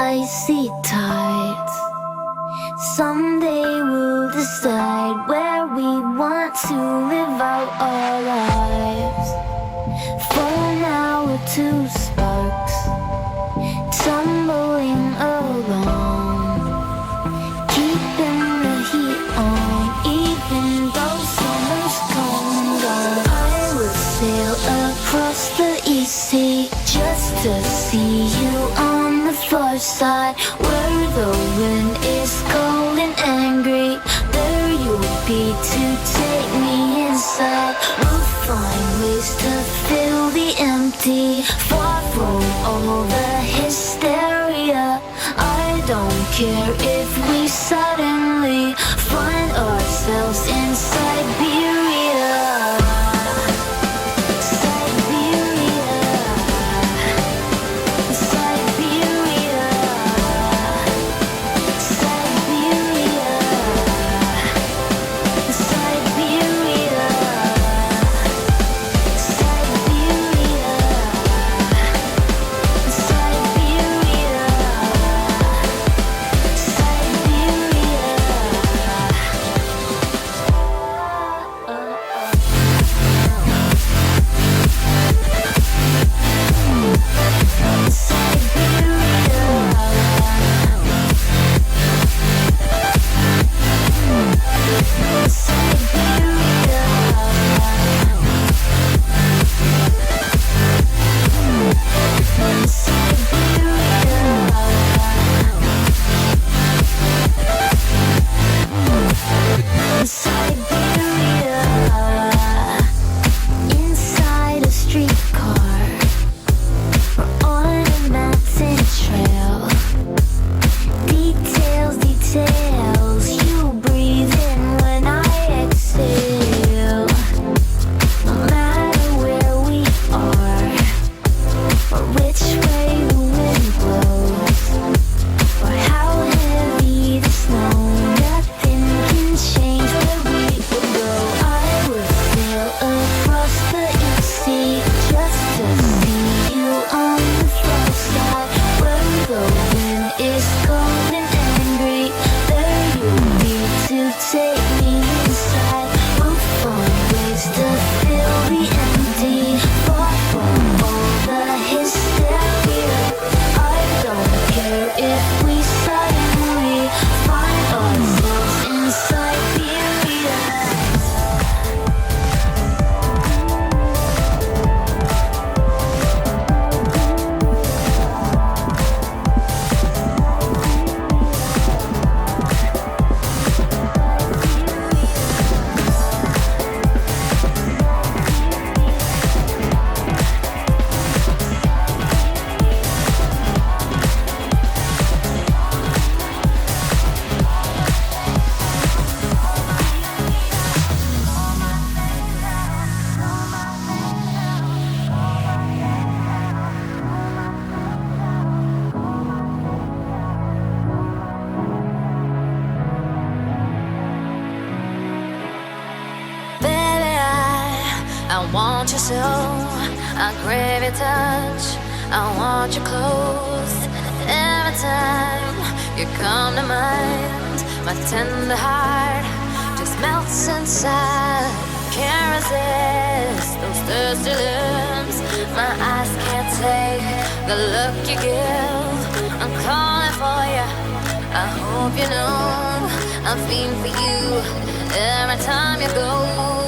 icy tides. Someday we'll decide where we want to live out our lives. For now we're two sparks tumbling along, keeping the heat on even though summer's come and gone. I would sail across the east sea just to see you on the far side, where the wind is cold and angry. There you'll be to take me inside. We'll find ways to fill the empty, far from all the hysteria. I don't care if we suddenly find ourselves in Siberia. I want you so, I crave your touch, I want you close. Every time you come to mind, my tender heart just melts inside. Can't resist those thirsty lips, my eyes can't take the look you give. I'm calling for you, I hope you know I'm feeling for you every time you go.